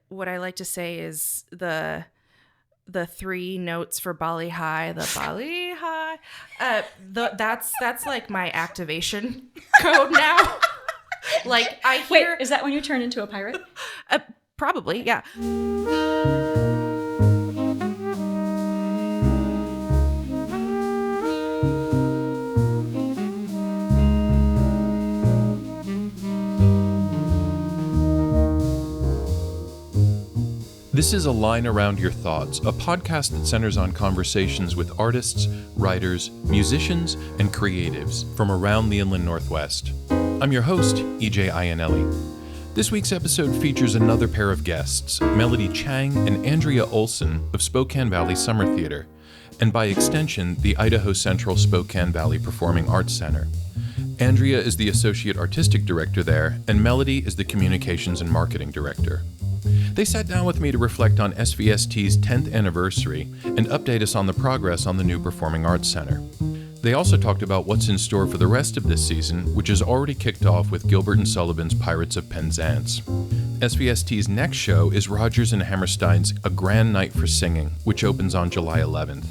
what I like to say is the three notes for Bali High, the Bali High. That's like my activation code now. Like I hear. Wait, is that when you turn into a pirate? Probably, yeah. This is A Line Around Your Thoughts, a podcast that centers on conversations with artists, writers, musicians, and creatives from around the Inland Northwest. I'm your host, EJ Iannelli. This week's episode features another pair of guests, Melody Chang and Andrea Olsen of Spokane Valley Summer Theater, and by extension, the Idaho Central Spokane Valley Performing Arts Center. Andrea is the Associate Artistic Director there, and Melody is the Communications and Marketing Director. They sat down with me to reflect on SVST's 10th anniversary and update us on the progress on the new Performing Arts Center. They also talked about what's in store for the rest of this season, which has already kicked off with Gilbert Sullivan's Pirates of Penzance. SVST's next show is Rodgers and Hammerstein's A Grand Night for Singing, which opens on July 11th.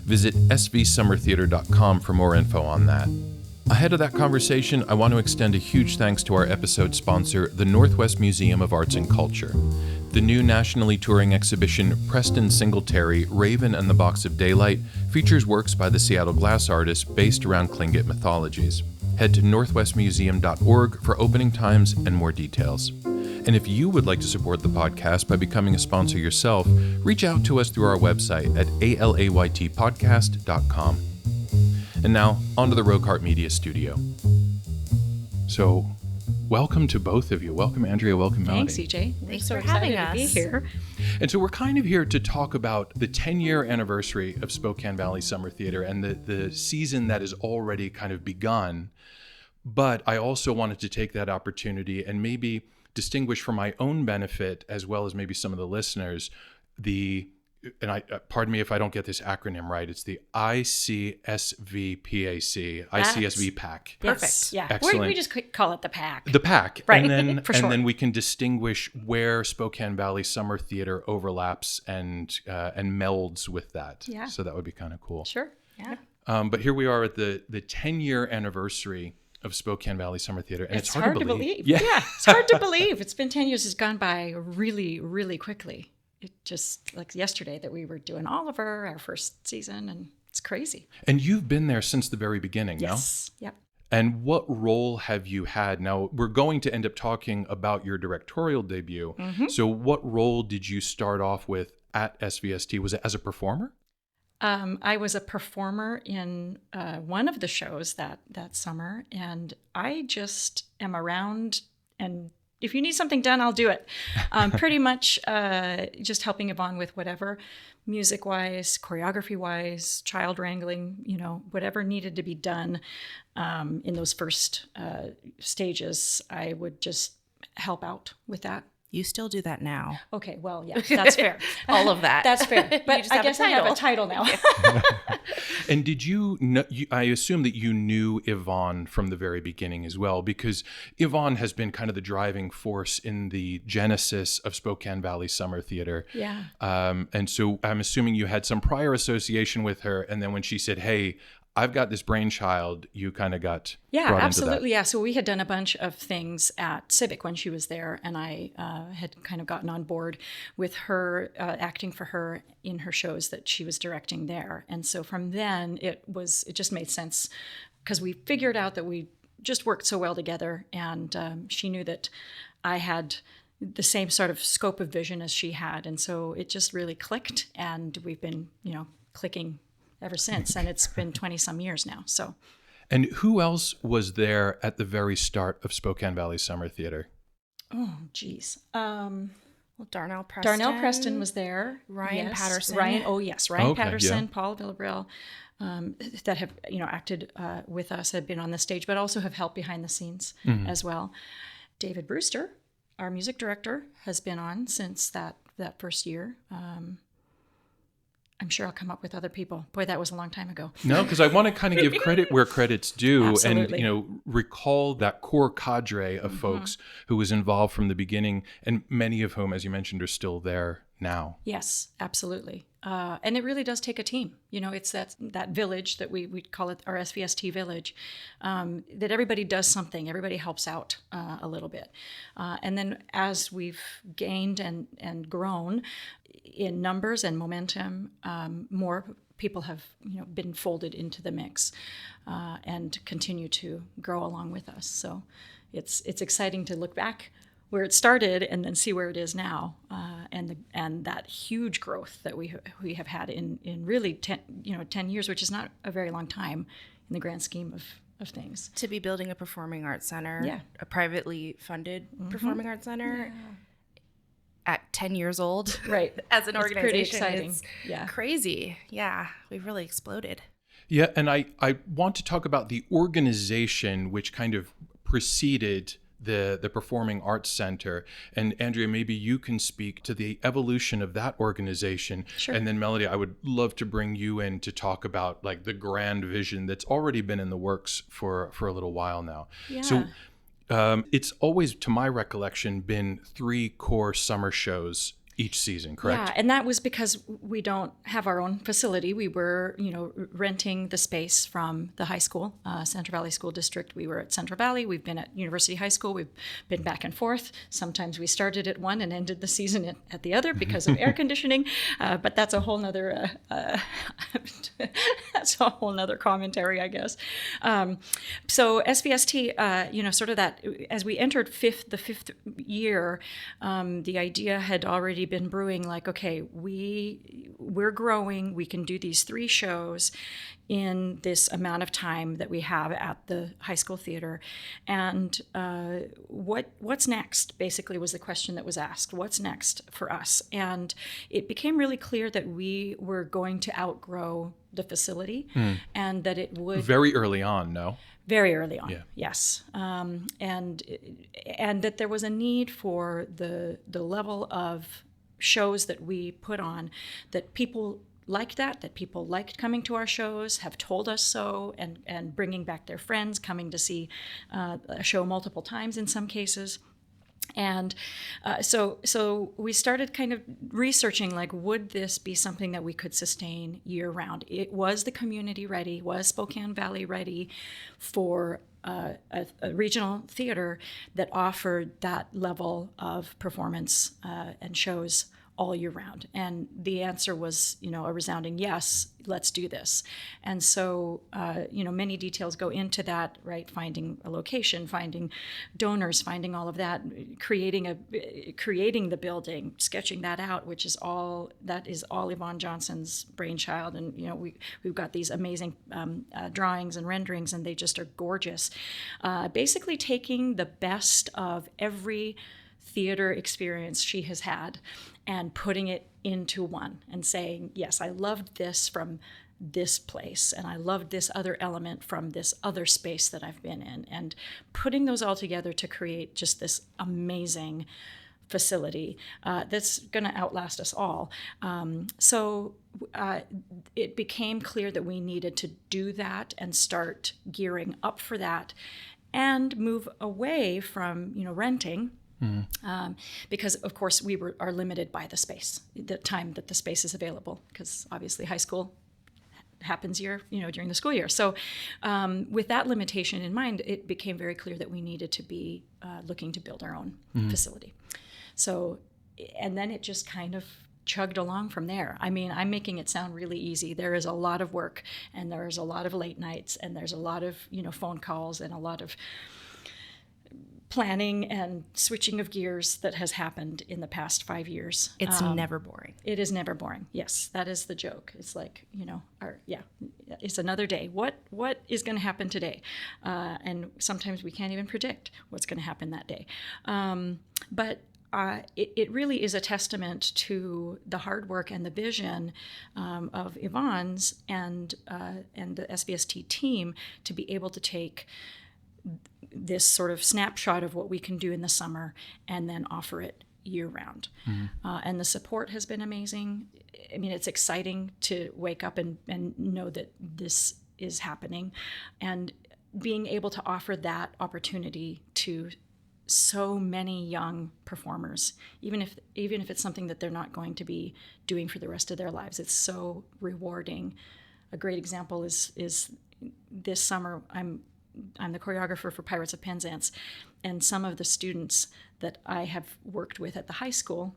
Visit svsummertheater.com for more info on that. Ahead of that conversation, I want to extend a huge thanks to our episode sponsor, the Northwest Museum of Arts and Culture. The new nationally touring exhibition, Preston Singletary, Raven and the Box of Daylight, features works by the Seattle glass artist based around Tlingit mythologies. Head to northwestmuseum.org for opening times and more details. And if you would like to support the podcast by becoming a sponsor yourself, reach out to us through our website at alaytpodcast.com. And now, onto the Rocart Media Studio. So, welcome to both of you. Welcome, Andrea. Welcome, Melody. Thanks, EJ. Thanks so for having excited us. to be here. And so we're kind of here to talk about the 10-year anniversary of Spokane Valley Summer Theater and the season that has already kind of begun. But I also wanted to take that opportunity and maybe distinguish for my own benefit, as well as maybe some of the listeners, pardon me if I don't get this acronym right. It's the ICSVPAC, ICSV PAC. Perfect. Yeah. Excellent. We just call it the PAC. The PAC. Right. And then, For sure. and then we can distinguish where Spokane Valley Summer Theater overlaps and melds with that. Yeah. So that would be kind of cool. Sure. Yeah. But here we are at the 10-year anniversary of Spokane Valley Summer Theater. And it's hard to believe. Yeah, it's hard to believe. It's been 10 years. It's gone by really, really quickly. It just like yesterday that we were doing Oliver, our first season, and it's crazy. And you've been there since the very beginning, Yes. no? Yep. And what role have you had? Now, we're going to end up talking about your directorial debut. Mm-hmm. So what role did you start off with at SVST? Was it as a performer? I was a performer in one of the shows that summer, and I just am around, and if you need something done, I'll do it. Pretty much just helping Yvonne with whatever, music-wise, choreography-wise, child wrangling, whatever needed to be done in those first stages. I would just help out with that. You still do that now. Okay, well, yeah, that's fair. All of that. That's fair. But just I have a guess I have a title now. And did you know, I assume that you knew Yvonne from the very beginning as well, because Yvonne has been kind of the driving force in the genesis of Spokane Valley Summer Theater. Yeah. And so I'm assuming you had some prior association with her. And then when she said, hey, I've got this brainchild, you kind of got brought absolutely. into that. Yeah. So we had done a bunch of things at Civic when she was there, and I had kind of gotten on board with her, acting for her in her shows that she was directing there. And so from then it just made sense because we figured out that we just worked so well together, and she knew that I had the same sort of scope of vision as she had. And so it just really clicked, and we've been, clicking ever since, and it's been 20 some years now. So, and who else was there at the very start of Spokane Valley Summer Theater? Oh, geez. Well, Darnell Preston. Darnell Preston was there. Ryan Yes. Patterson. Ryan Okay, Patterson, yeah. Paul Villabril, that have acted with us, have been on the stage, but also have helped behind the scenes as well. David Brewster, our music director, has been on since that first year. I'm sure I'll come up with other people. Boy, that was a long time ago. No, because I want to kind of give credit where credit's due. Absolutely. And, recall that core cadre of folks who was involved from the beginning, and many of whom, as you mentioned, are still there now. Yes, absolutely. And it really does take a team. It's that village that we call it our SVST village, that everybody does something, everybody helps out a little bit. And then as we've gained and grown in numbers and momentum, more people have been folded into the mix and continue to grow along with us. So it's exciting to look back where it started and then see where it is now, and that huge growth that we have had in really 10 years, which is not a very long time in the grand scheme of things. To be building a performing arts center, Yeah. a privately funded performing arts center at 10 years old, Right. as an It's organization. pretty exciting. It's Yeah. crazy. Yeah, we've really exploded. Yeah, and I want to talk about the organization which kind of preceded the Performing Arts Center. And Andrea, maybe you can speak to the evolution of that organization. Sure. And then Melody, I would love to bring you in to talk about like the grand vision that's already been in the works for a little while now. Yeah. So it's always, to my recollection, been 3 core summer shows each season, correct? Yeah, and that was because we don't have our own facility. We were, renting the space from the high school, Central Valley School District. We were at Central Valley. We've been at University High School. We've been back and forth. Sometimes we started at one and ended the season at the other because of air conditioning. But that's a whole nother commentary, I guess. So SVST, sort of that as we entered the fifth year, the idea had already been brewing, like, okay, we're growing, we can do these 3 shows in this amount of time that we have at the high school theater, and what's next, basically, was the question that was asked. What's next for us? And it became really clear that we were going to outgrow the facility, and that it would Very early on, no? Very early on, Yeah. yes, and that there was a need for the level of shows that we put on, that people liked, that people liked coming to our shows, have told us so, and bringing back their friends, coming to see a show multiple times in some cases. And so we started kind of researching, like, would this be something that we could sustain year round? It was the community ready? Was Spokane Valley ready for a regional theater that offered that level of performance and shows all year round? And the answer was, a resounding yes, let's do this. And so, many details go into that, right? Finding a location, finding donors, finding all of that, creating the building, sketching that out, which is all Yvonne Johnson's brainchild. And, we've got these amazing drawings and renderings, and they just are gorgeous. Basically taking the best of every theater experience she has had and putting it into one and saying, yes, I loved this from this place, and I loved this other element from this other space that I've been in, and putting those all together to create just this amazing facility that's going to outlast us all. So it became clear that we needed to do that and start gearing up for that and move away from, renting. Because of course we are limited by the space, the time that the space is available, because obviously high school happens during the school year. So with that limitation in mind, it became very clear that we needed to be looking to build our own facility. So, and then it just kind of chugged along from there. I mean, I'm making it sound really easy. There is a lot of work, and there's a lot of late nights, and there's a lot of, phone calls, and a lot of planning and switching of gears that has happened in the past 5 years. It's never boring. It is never boring. Yes, that is the joke. It's like, it's another day. What is going to happen today? And sometimes we can't even predict what's going to happen that day. But it really is a testament to the hard work and the vision of Yvonne's and the SVST team to be able to take this sort of snapshot of what we can do in the summer and then offer it year round. And the support has been amazing. I mean, it's exciting to wake up and know that this is happening, and being able to offer that opportunity to so many young performers, even if it's something that they're not going to be doing for the rest of their lives. It's so rewarding. A great example is this summer I'm the choreographer for Pirates of Penzance, and some of the students that I have worked with at the high school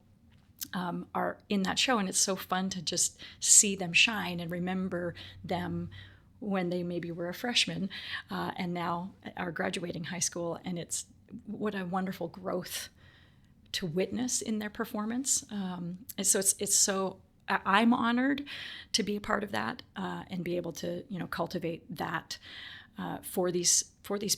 are in that show, and it's so fun to just see them shine and remember them when they maybe were a freshman and now are graduating high school, and it's what a wonderful growth to witness in their performance. And so it's so I'm honored to be a part of that and be able to cultivate that for these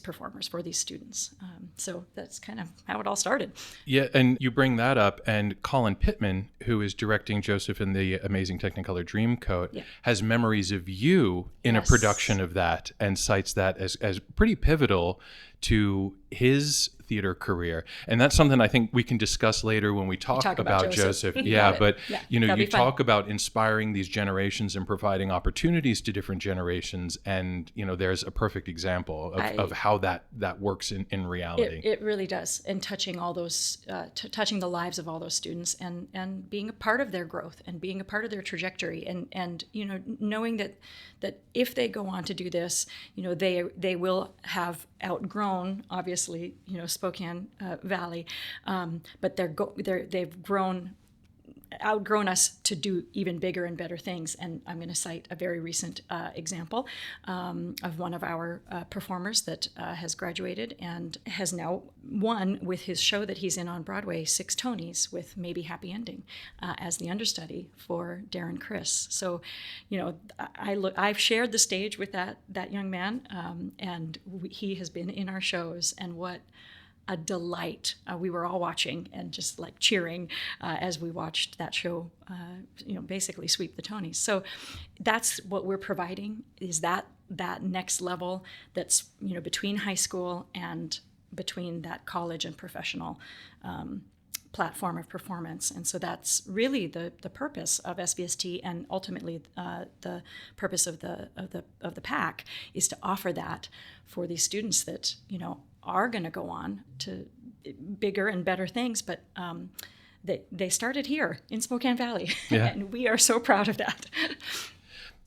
performers, for these students. So that's kind of how it all started. Yeah, and you bring that up, and Colin Pittman, who is directing Joseph in the Amazing Technicolor Dreamcoat, has memories of you in a production of that, and cites that as pretty pivotal to his theater career. And that's something I think we can discuss later when we talk about Joseph. But you talk about inspiring these generations and providing opportunities to different generations, and there's a perfect example of how that works in reality. It really does, and touching all those touching the lives of all those students, and being a part of their growth and being a part of their trajectory, and knowing that if they go on to do this, they will have outgrown, obviously, Spokane Valley, but they've outgrown us to do even bigger and better things. And I'm going to cite a very recent example of one of our performers that has graduated and has now won with his show that he's in on Broadway 6 Tonys with Maybe Happy Ending as the understudy for Darren Criss. So, I've shared the stage with that young man, and he has been in our shows, and what a delight. We were all watching and just like cheering as we watched that show, basically sweep the Tonys. So that's what we're providing, is that next level that's, between high school and between that college and professional platform of performance. And so that's really the purpose of SVST, and ultimately the purpose of the PAC is to offer that for these students that, are going to go on to bigger and better things, but they started here in Spokane Valley, and we are so proud of that.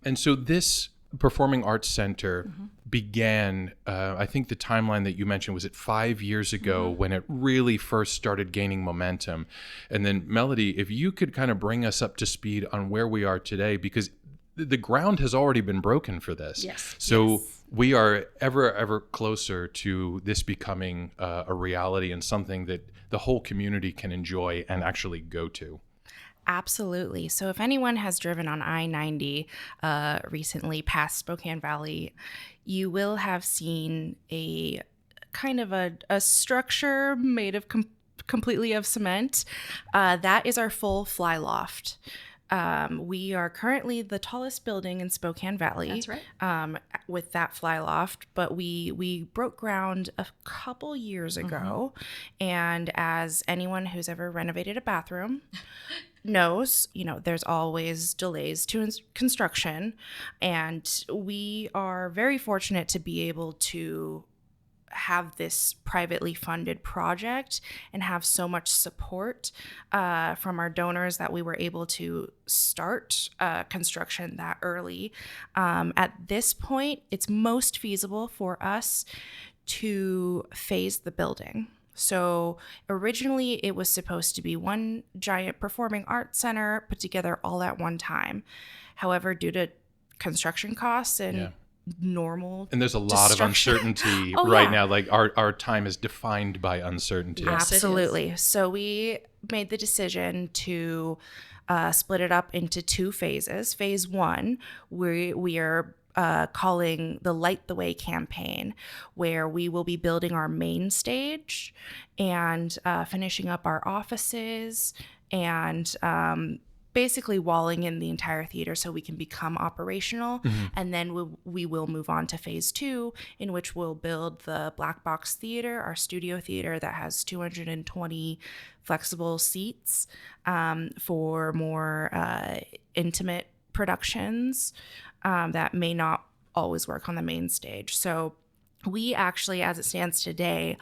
And so this Performing Arts Center began, I think the timeline that you mentioned, was it 5 years ago when it really first started gaining momentum? And then Melody, if you could kind of bring us up to speed on where we are today, because the ground has already been broken for this. Yes. So we are ever closer to this becoming a reality and something that the whole community can enjoy and actually go to. Absolutely. So if anyone has driven on I-90 recently past Spokane Valley, you will have seen a kind of a structure made of completely of cement. That is our full fly loft. We are currently the tallest building in Spokane Valley. That's right. With that fly loft, but we broke ground a couple years ago, and as anyone who's ever renovated a bathroom knows, there's always delays to construction, and we are very fortunate to be able to have this privately funded project and have so much support from our donors that we were able to start construction that early. At this point, it's most feasible for us to phase the building. So originally it was supposed to be one giant performing arts center put together all at one time. However, due to construction costs and normal, and there's a lot of uncertainty now, like our time is defined by uncertainty. Yes, absolutely. So we made the decision to split it up into 2 phases. Phase 1, we are calling the Light the Way campaign, where we will be building our main stage and finishing up our offices and basically walling in the entire theater so we can become operational. And then we will move on to phase 2, in which we'll build the black box theater, our studio theater that has 220 flexible seats for more intimate productions that may not always work on the main stage. So we actually, as it stands today,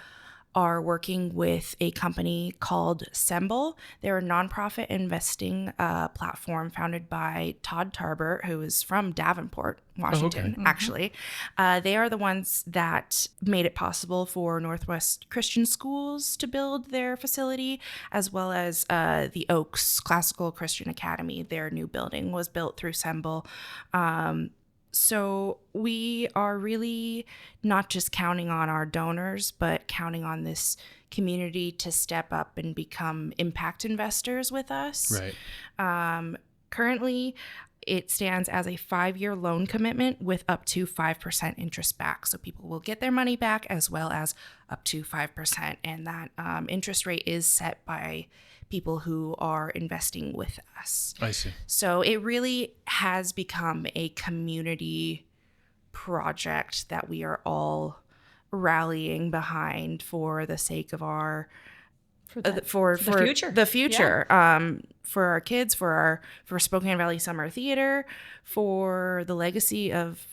are working with a company called Semble. They're a nonprofit investing platform founded by Todd Tarbert, who is from Davenport, Washington, actually. They are the ones that made it possible for Northwest Christian Schools to build their facility, as well as the Oaks Classical Christian Academy. Their new building was built through Semble. So we are really not just counting on our donors, but counting on this community to step up and become impact investors with us. Right. Currently, it stands as a 5-year loan commitment with up to 5% interest back. So people will get their money back as well as up to 5%. And that interest rate is set by people who are investing with us. I see. So it really has become a community project that we are all rallying behind for the sake of our for the future, for our kids, for Spokane Valley Summer Theater, for the legacy of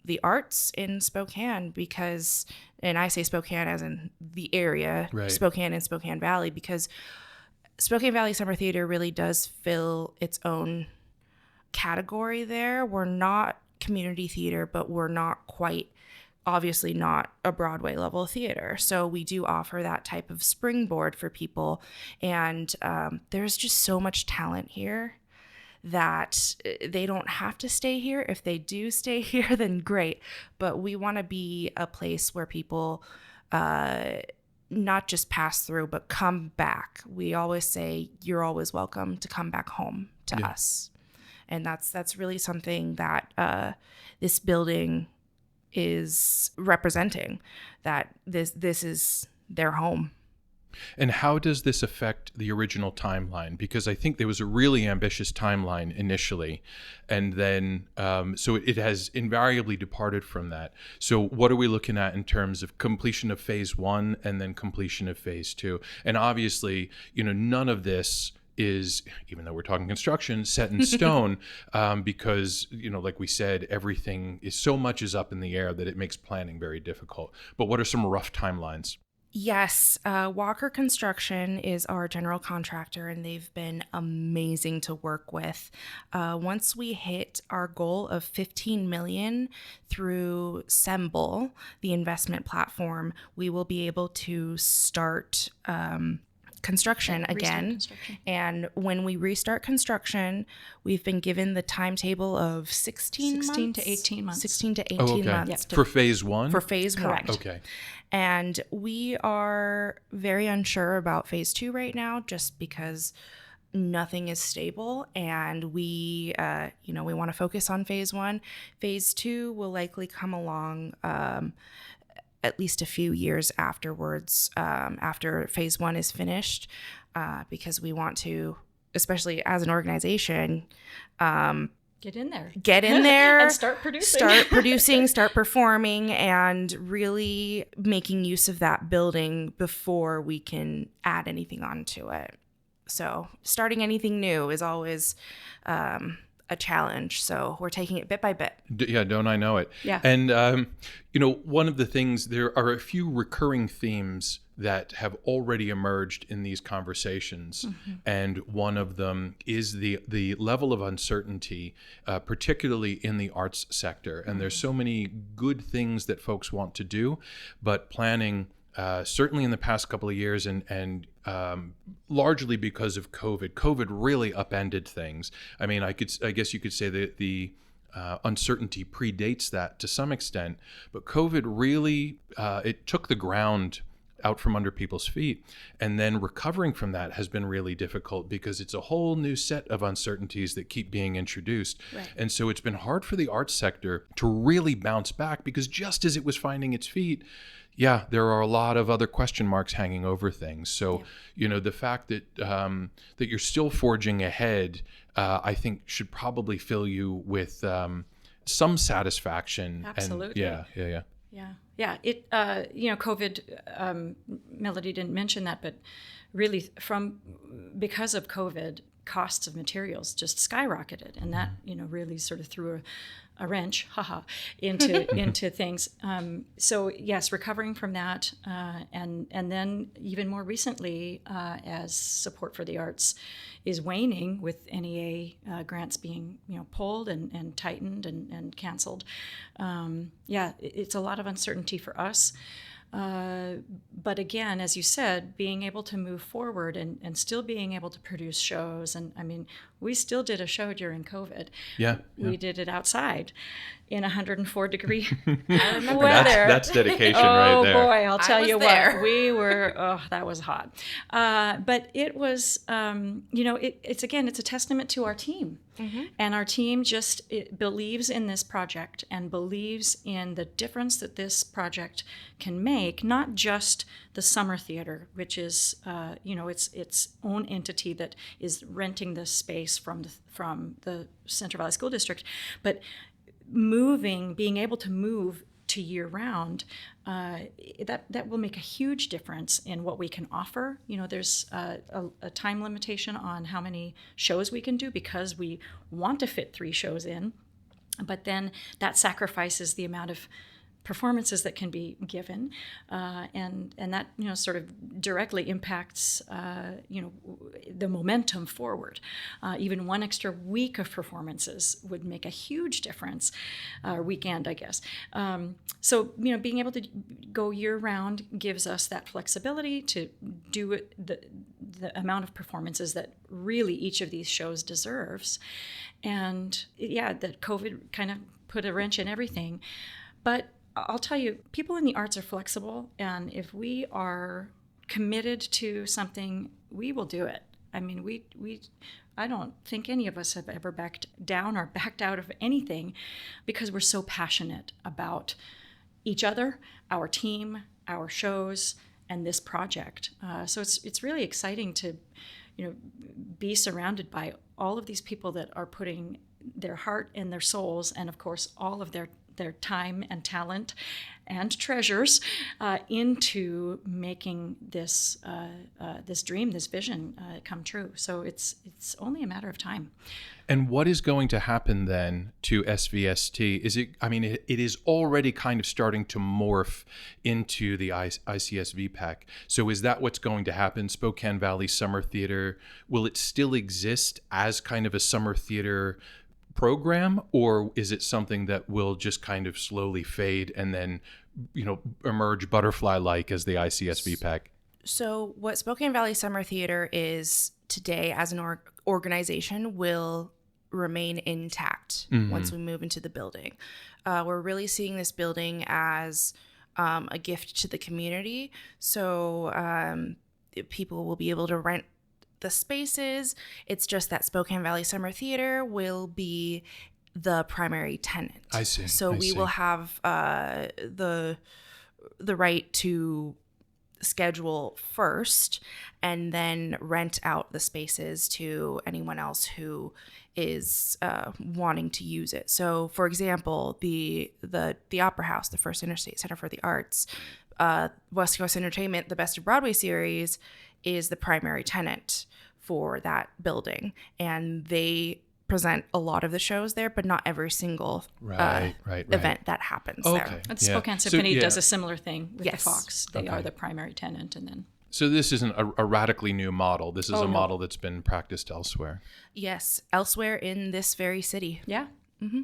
the arts in Spokane, because, and I say Spokane as in the area, right. Spokane and Spokane Valley, because Spokane Valley Summer Theater really does fill its own category there. We're not community theater, but we're not quite, obviously not a Broadway level theater. So we do offer that type of springboard for people. And there's just so much talent here that they don't have to stay here. If they do stay here, then great. But we want to be a place where people not just pass through, but come back. We always say, you're always welcome to come back home to us. And that's really something that this building is representing, that this is their home. And how does this affect the original timeline? Because I think there was a really ambitious timeline initially, and then so it has invariably departed from that. So what are we looking at in terms of completion of phase 1 and then completion of phase 2? And obviously, none of this is, even though we're talking construction, set in stone, because, like we said, everything is so much is up in the air that it makes planning very difficult. But what are some rough timelines? Yes, Walker Construction is our general contractor, and they've been amazing to work with. Once we hit our goal of $15 million through Semble, the investment platform, we will be able to start construction again. And when we restart construction, we've been given the timetable of 16 to 18 months. 16 to 18 months. For phase 1? For phase Correct. 1. Okay. And we are very unsure about phase 2 right now, just because nothing is stable, and we want to focus on phase 1. Phase 2 will likely come along at least a few years afterwards, after phase 1 is finished, because we want to, especially as an organization, Get in there and start producing. Start performing, and really making use of that building before we can add anything onto it. So starting anything new is always a challenge. So we're taking it bit by bit. Yeah, don't I know it? Yeah. And, one of the things, there are a few recurring themes that have already emerged in these conversations. Mm-hmm. And one of them is the level of uncertainty, particularly in the arts sector. And there's so many good things that folks want to do, but planning, certainly in the past couple of years, and largely because of COVID really upended things. I mean, I guess you could say that the uncertainty predates that to some extent, but COVID really, it took the ground out from under people's feet. And then recovering from that has been really difficult because it's a whole new set of uncertainties that keep being introduced. Right. And so it's been hard for the arts sector to really bounce back because just as it was finding its feet, yeah, there are a lot of other question marks hanging over things. So, the fact that that you're still forging ahead, I think should probably fill you with some satisfaction. Absolutely. And Yeah. It, COVID, Melody didn't mention that, but really because of COVID, costs of materials just skyrocketed. And that, really sort of threw a wrench, into things. So yes, recovering from that, and then even more recently, as support for the arts is waning with NEA grants being pulled and tightened and canceled. It's a lot of uncertainty for us. But again, as you said, being able to move forward and still being able to produce shows. And I mean, we still did a show during COVID. Yeah. We did it outside in 104 degree weather. That's dedication right there. Oh boy, I'll tell you there. what, we were, that was hot. But it was, it's a testament to our team. Mm-hmm. And our team it believes in this project and believes in the difference that this project can make, not just the summer theater, which is, its own entity that is renting this space from the Central Valley School District, but being able to move to year round, that will make a huge difference in what we can offer. There's a time limitation on how many shows we can do because we want to fit 3 shows in, but then that sacrifices the amount of performances that can be given, and that sort of directly impacts the momentum forward. Even one extra week of performances would make a huge difference, weekend, I guess. So being able to go year round gives us that flexibility to do it, the amount of performances that really each of these shows deserves. And that COVID kind of put a wrench in everything, but I'll tell you, people in the arts are flexible, and if we are committed to something, we will do it. I mean, I don't think any of us have ever backed down or backed out of anything because we're so passionate about each other, our team, our shows, and this project. So it's really exciting to, be surrounded by all of these people that are putting their heart and their souls, and of course, all of their time and talent and treasures into making this dream, this vision come true. So it's only a matter of time. And what is going to happen then to SVST? It is already kind of starting to morph into the ICSV pack. So is that what's going to happen? Spokane Valley Summer Theater, will it still exist as kind of a summer theater program, or is it something that will just kind of slowly fade and then, emerge butterfly-like as the ICSV pack? So what Spokane Valley Summer Theater is today as an organization will remain intact once we move into the building. We're really seeing this building as a gift to the community. So people will be able to rent the spaces. It's just that Spokane Valley Summer Theater will be the primary tenant. I see. So we will have the right to schedule first and then rent out the spaces to anyone else who is wanting to use it. So, for example, the Opera House, the First Interstate Center for the Arts, West Coast Entertainment, the Best of Broadway series, is the primary tenant for that building, and they present a lot of the shows there, but not every single event that happens there. And Spokane Symphony does a similar thing with the Fox. They are the primary tenant, and then. So this isn't a radically new model. This is a model that's been practiced elsewhere. Yes, elsewhere in this very city. Yeah. Mm-hmm.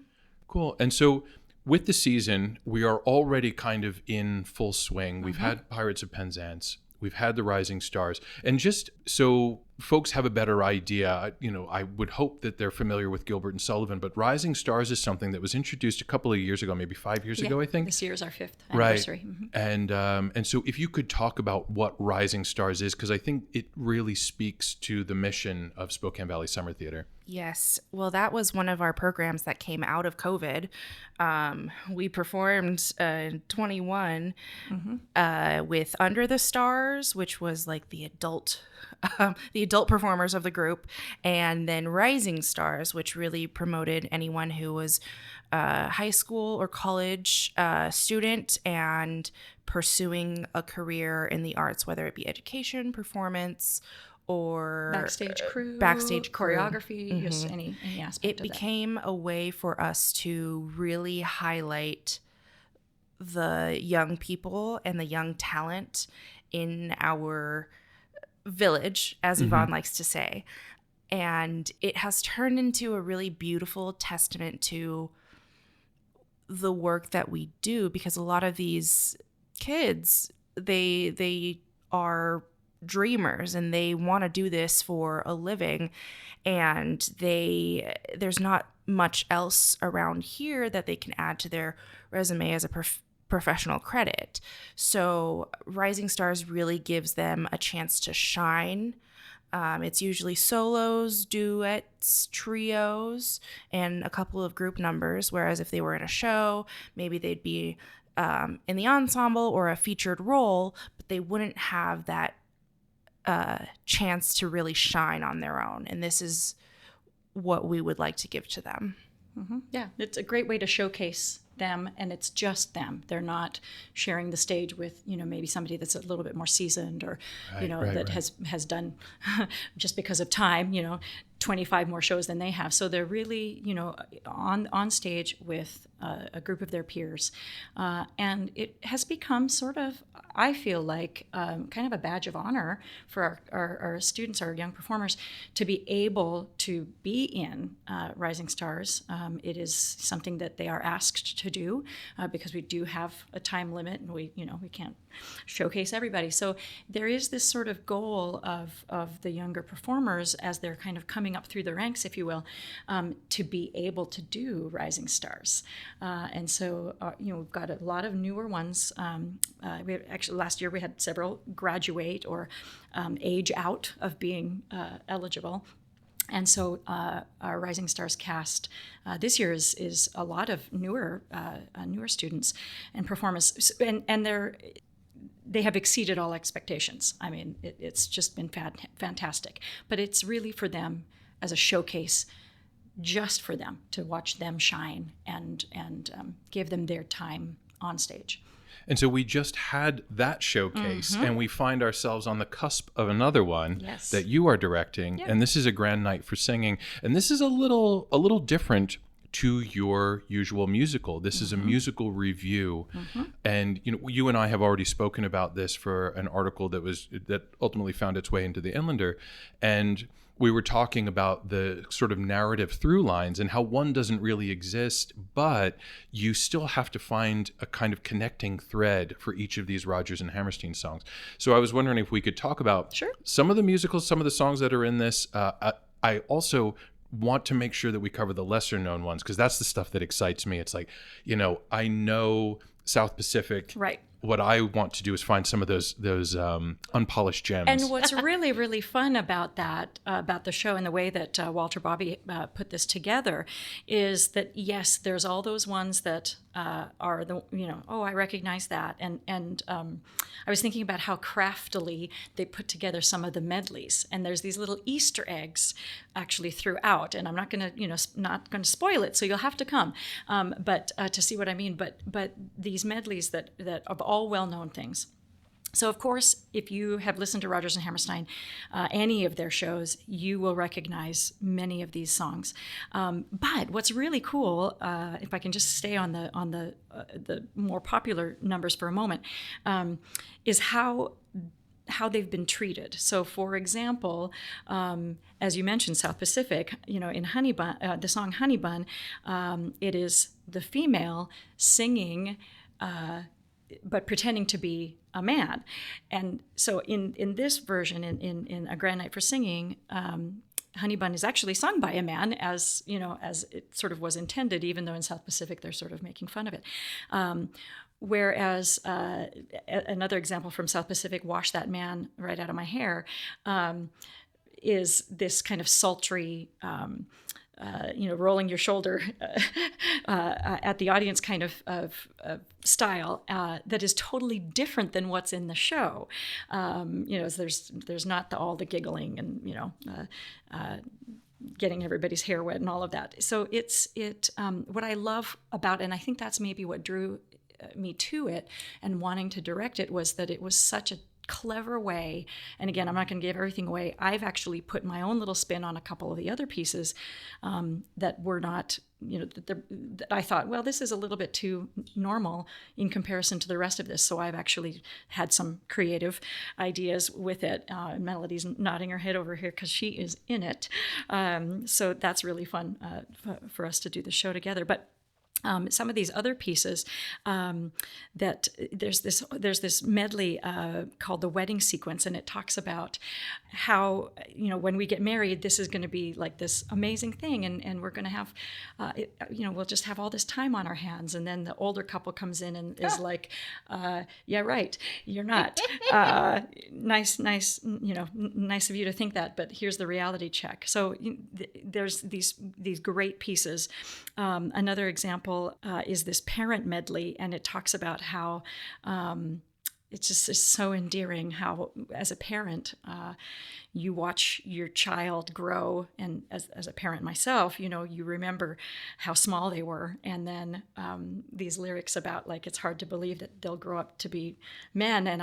Cool. And so with the season, we are already kind of in full swing. We've had Pirates of Penzance. We've had the Rising Stars. And just so folks have a better idea, I would hope that they're familiar with Gilbert and Sullivan, but Rising Stars is something that was introduced a couple of years ago, maybe 5 years ago, I think. This year is our 5th anniversary. Right. And so if you could talk about what Rising Stars is, because I think it really speaks to the mission of Spokane Valley Summer Theater. Yes. Well, that was one of our programs that came out of COVID. We performed in 21 with Under the Stars, which was like the adult performers of the group, and then Rising Stars, which really promoted anyone who was a high school or college student and pursuing a career in the arts, whether it be education, performance, or backstage crew, choreography, just any aspect of that. It became a way for us to really highlight the young people and the young talent in our village, as Yvonne likes to say. And it has turned into a really beautiful testament to the work that we do, because a lot of these kids, they are dreamers and they want to do this for a living, and there's not much else around here that they can add to their resume as a professional credit. So Rising Stars really gives them a chance to shine. It's usually solos, duets, trios, and a couple of group numbers, whereas if they were in a show, maybe they'd be in the ensemble or a featured role, but they wouldn't have that chance to really shine on their own. And this is what we would like to give to them. Yeah, it's a great way to showcase them, and it's just them. They're not sharing the stage with, maybe somebody that's a little bit more seasoned, or, has done just because of time, 25 more shows than they have. So they're really, on stage with a group of their peers. And it has become sort of, I feel like, kind of a badge of honor for our students, our young performers, to be able to be in Rising Stars. It is something that they are asked to do because we do have a time limit, and we can't showcase everybody. So there is this sort of goal of the younger performers, as they're kind of coming up through the ranks, if you will, to be able to do Rising Stars. And so, we've got a lot of newer ones. Actually, last year we had several graduate or age out of being eligible. And so our Rising Stars cast this year is a lot of newer students and performers, and they have exceeded all expectations. I mean, it's just been fantastic. But it's really for them as a showcase, just for them to watch them shine and give them their time on stage. And so we just had that showcase, and we find ourselves on the cusp of another one that you are directing. Yep. And this is a grand night for singing. And this is a little different to your usual musical. This is a musical review. And you and I have already spoken about this for an article that ultimately found its way into the Inlander. And we were talking about the sort of narrative through lines and how one doesn't really exist, but you still have to find a kind of connecting thread for each of these Rodgers and Hammerstein songs. So I was wondering if we could talk about some of the musicals, some of the songs that are in this. I also want to make sure that we cover the lesser known ones, because that's the stuff that excites me. It's like, I know South Pacific. Right. What I want to do is find some of those unpolished gems. And what's really, really fun about that, about the show and the way that Walter Bobby put this together, is that, yes, there's all those ones that are the, I recognize that. And I was thinking about how craftily they put together some of the medleys. And there's these little Easter eggs actually throughout. And I'm not going to spoil it, so you'll have to come. But to see what I mean. But these medleys that of all well-known things. So, of course, if you have listened to Rodgers and Hammerstein, any of their shows, you will recognize many of these songs. But what's really cool, if I can just stay on the more popular numbers for a moment, is how they've been treated. So, for example, as you mentioned, South Pacific, in Honey Bun, the song Honey Bun, it is the female singing but pretending to be a man. And so in this version, in A Grand Night for Singing, Honey Bun is actually sung by a man, as it sort of was intended, even though in South Pacific they're sort of making fun of it. Whereas another example from South Pacific, Wash That Man Right Out of My Hair, is this kind of sultry, rolling your shoulder at the audience kind of style that is totally different than what's in the show. There's not all the giggling and getting everybody's hair wet and all of that. So what I love about, and I think that's maybe what drew me to it and wanting to direct it, was that it was such a clever way. And again, I'm not going to give everything away. I've actually put my own little spin on a couple of the other pieces that were not, that I thought, well, this is a little bit too normal in comparison to the rest of this. So I've actually had some creative ideas with it. Melody's nodding her head over here because she is in it. So that's really fun for us to do the show together. But some of these other pieces, that there's this medley called The Wedding Sequence, and it talks about how, when we get married, this is going to be like this amazing thing, and we're going to have, we'll just have all this time on our hands. And then the older couple comes in and is like, yeah, right, you're not. Nice, nice of you to think that, but here's the reality check. So there's these great pieces. Another example is this parent medley, and it talks about how it's just so endearing how, as a parent, you watch your child grow, and as a parent myself, you remember how small they were, and then these lyrics about like it's hard to believe that they'll grow up to be men, and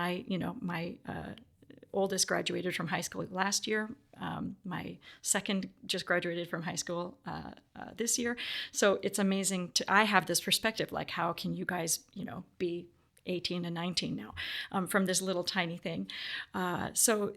my oldest graduated from high school last year. My second just graduated from high school this year. So it's amazing I have this perspective, like how can you guys, be 18 and 19 now from this little tiny thing. So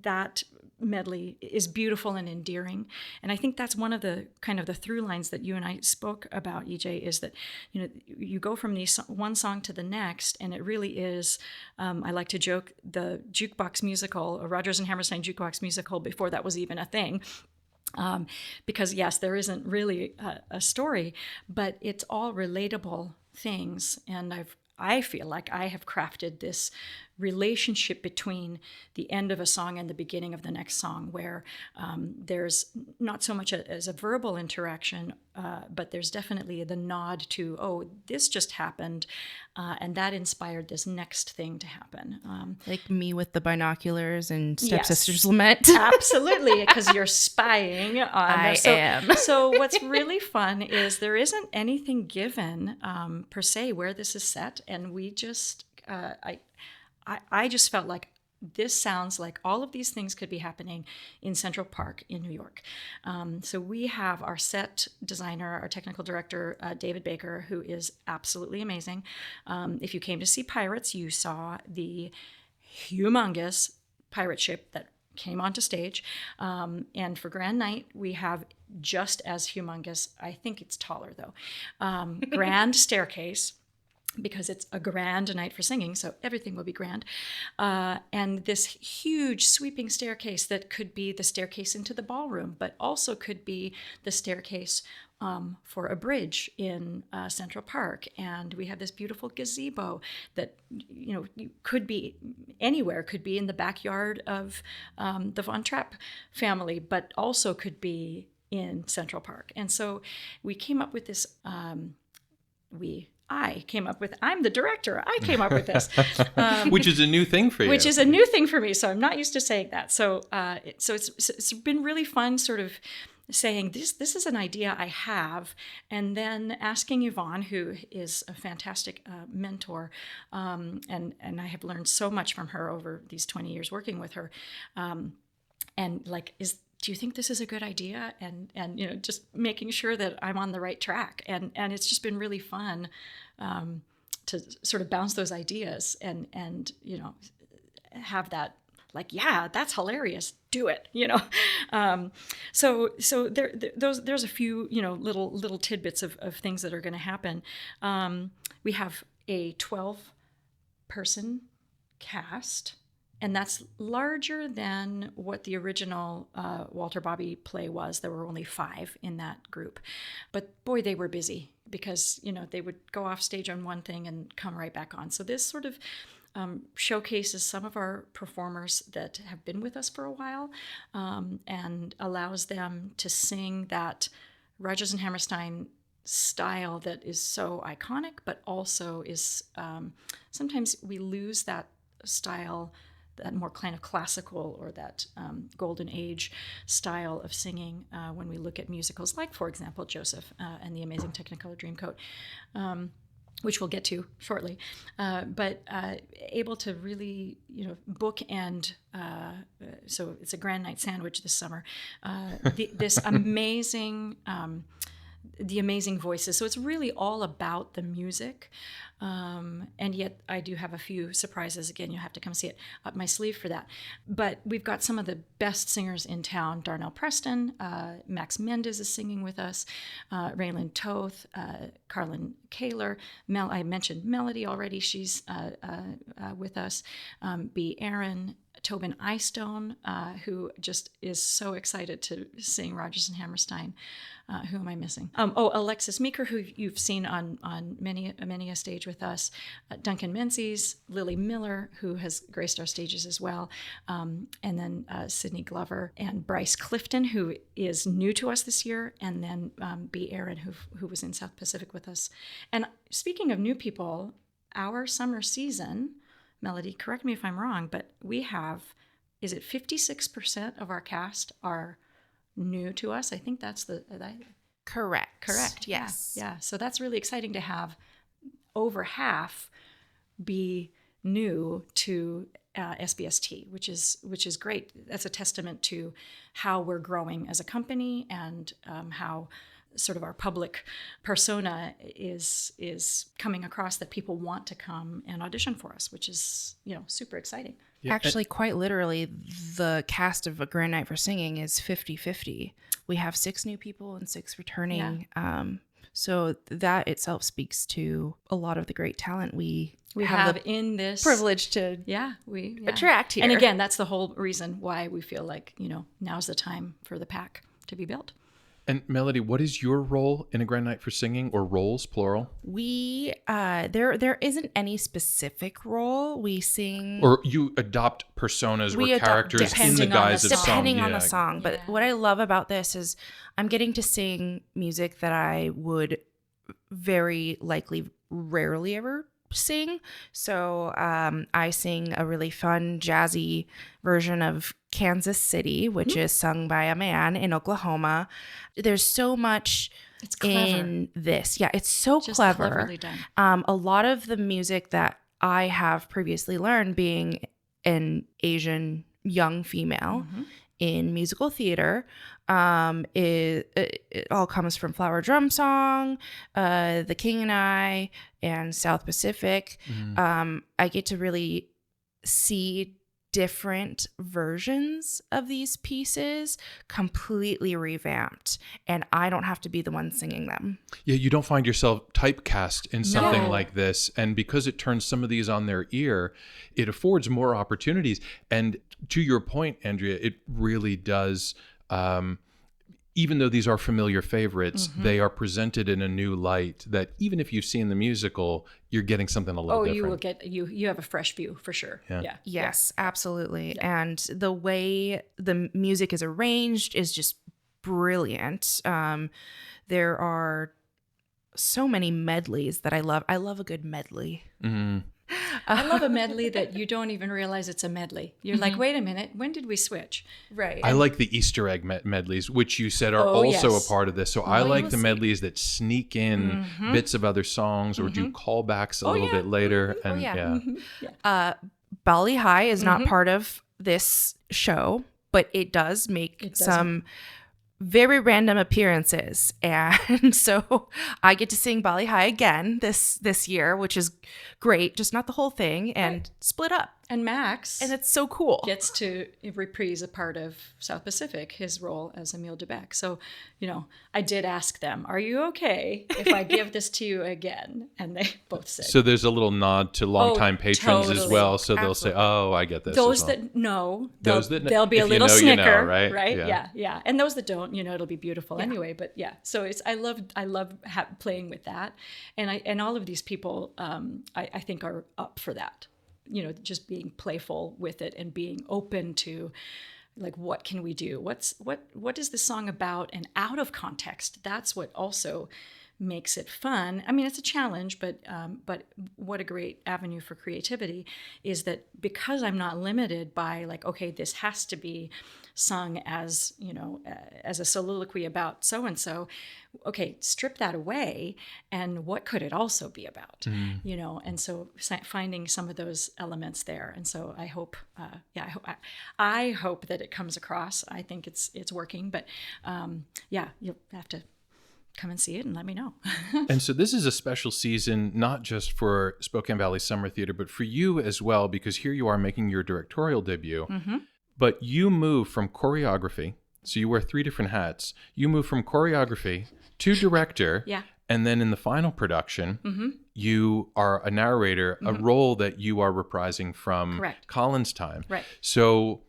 that medley is beautiful and endearing. And I think that's one of the kind of the through lines that you and I spoke about, EJ, is that, you go from one song to the next, and it really is, I like to joke, the jukebox musical, Rodgers and Hammerstein jukebox musical, before that was even a thing. Because yes, there isn't really a story, but it's all relatable things. And I feel like I have crafted this relationship between the end of a song and the beginning of the next song, where there's not so much as a verbal interaction, but there's definitely the nod to, oh, this just happened, and that inspired this next thing to happen. Like me with the binoculars and Stepsister's Yes, Lament. Absolutely, because you're spying on I am. So what's really fun is there isn't anything given per se where this is set, and we just, I just felt like this sounds like all of these things could be happening in Central Park in New York. So we have our set designer, our technical director, David Baker, who is absolutely amazing. If you came to see Pirates, you saw the humongous pirate ship that came onto stage. And for Grand Night, we have just as humongous, I think it's taller though, grand staircase, because it's a grand night for singing, so everything will be grand. And this huge sweeping staircase that could be the staircase into the ballroom, but also could be the staircase for a bridge in Central Park. And we have this beautiful gazebo that, could be anywhere, could be in the backyard of the Von Trapp family, but also could be in Central Park. And so we came up with this, I'm the director. I came up with this. Which is a new thing for you. Which is a new thing for me. So I'm not used to saying that. So it's been really fun sort of saying this is an idea I have, and then asking Yvonne, who is a fantastic mentor, and I have learned so much from her over these 20 years working with her, and like, do you think this is a good idea? And just making sure that I'm on the right track. And it's just been really fun to sort of bounce those ideas and have that, like, yeah, that's hilarious. Do it, So there's a few, little tidbits of things that are going to happen. We have a 12-person cast, and that's larger than what the original Walter Bobby play was. There were only 5 in that group. But boy, they were busy because, they would go off stage on one thing and come right back on. So this sort of showcases some of our performers that have been with us for a while, and allows them to sing that Rodgers and Hammerstein style that is so iconic, but also is sometimes we lose that style, that more kind of classical or that golden age style of singing when we look at musicals like, for example, Joseph and the Amazing Technicolor Dreamcoat, which we'll get to shortly. But able to really, bookend, so it's a grand night sandwich this summer, this amazing... the amazing voices. So it's really all about the music. And yet I do have a few surprises. Again, you'll have to come see it up my sleeve for that. But we've got some of the best singers in town. Darnell Preston, Max Mendez is singing with us, Raylan Toth, Carlin Kaler. I mentioned Melody already. She's with us. B. Aaron, Tobin Eyestone, who just is so excited to sing Rodgers and Hammerstein. Who am I missing? Alexis Meeker, who you've seen on many a stage with us. Duncan Menzies, Lily Miller, who has graced our stages as well. And then Sydney Glover and Bryce Clifton, who is new to us this year. And then B. Aaron, who was in South Pacific with us. And speaking of new people, our summer season, Melody, correct me if I'm wrong, but we have, is it 56% of our cast are new to us? I think that's Correct. Yes. Yeah. So that's really exciting to have over half be new to SVST, which is great. That's a testament to how we're growing as a company and how sort of our public persona is coming across, that people want to come and audition for us, which is, super exciting. Yeah. Actually, quite literally, the cast of A Grand Night for Singing is 50-50. We have 6 new people and 6 returning. Yeah. So that itself speaks to a lot of the great talent we have in this privilege to attract here. And again, that's the whole reason why we feel like, now's the time for the pack to be built. And Melody, what is your role in A Grand Night for Singing, or roles, plural? We, there isn't any specific role. We sing. Or you adopt personas or characters in the guise of song. Depending on the song. But what I love about this is I'm getting to sing music that I would very likely rarely ever sing. So I sing a really fun jazzy version of Kansas City, which is sung by a man in Oklahoma. There's so much in this. Yeah, it's so just clever. Cleverly done. A lot of the music that I have previously learned, being an Asian young female in musical theater, it all comes from Flower Drum Song, The King and I, and South Pacific. I get to really see different versions of these pieces completely revamped, and I don't have to be the one singing them. Yeah, you don't find yourself typecast in something like this, and because it turns some of these on their ear, it affords more opportunities. And to your point, Andrea, it really does. Even though these are familiar favorites, they are presented in a new light that even if you've seen the musical, you're getting something a little different. You will get, you have a fresh view for sure. Yeah. Yes, absolutely. Yeah. And the way the music is arranged is just brilliant. There are so many medleys that I love. I love a good medley. I love a medley that you don't even realize it's a medley. You're like, wait a minute, when did we switch? Right. I like the Easter egg medleys, which you said are also a part of this. So I like the medleys that sneak in bits of other songs or do callbacks a little bit later. And Bali High is not part of this show, but it does make some very random appearances, and so I get to sing Bali High again this year, which is great. Just not the whole thing, and split up. And Max And it's so cool. gets to reprise a part of South Pacific, his role as Emile Debec. So, I did ask them, are you okay if I give this to you again? And they both said. So there's a little nod to longtime patrons as totally. well. So they'll say, Absolutely. oh, I get this. Those as well. that know, Those that there'll be a if you little know, you know, snicker, right? Yeah. And those that don't, it'll be beautiful anyway. But yeah, so I love playing with that, and all of these people, I think are up for that. Just being playful with it and being open to, like, what can we do? What is the song about? And out of context, that's what also makes it fun. I mean, it's a challenge, but what a great avenue for creativity is that, because I'm not limited by, like, okay, this has to be sung as, as a soliloquy about so-and-so. Okay, strip that away, and what could it also be about? And so finding some of those elements there. And so I hope, I hope that it comes across. I think it's working, but you'll have to come and see it and let me know. And so this is a special season, not just for Spokane Valley Summer Theater, but for you as well, because here you are making your directorial debut. But you move from choreography, so you wear 3 different hats. You move from choreography to director, and then in the final production, you are a narrator, a role that you are reprising from Colin's time. Right. So,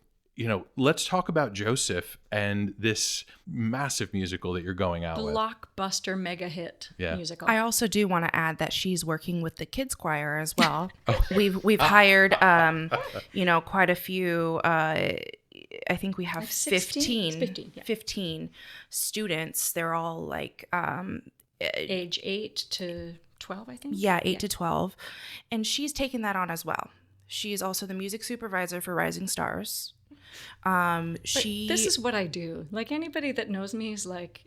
let's talk about Joseph and this massive musical that you're going out with. Blockbuster mega hit musical. I also do want to add that she's working with the kids choir as well. We've hired quite a few. I think we have 15 students. They're all like age 8 to 12, I think. Yeah, 8 to 12, and she's taken that on as well. She's also the music supervisor for Rising Stars. This is what I do. Like, anybody that knows me is like,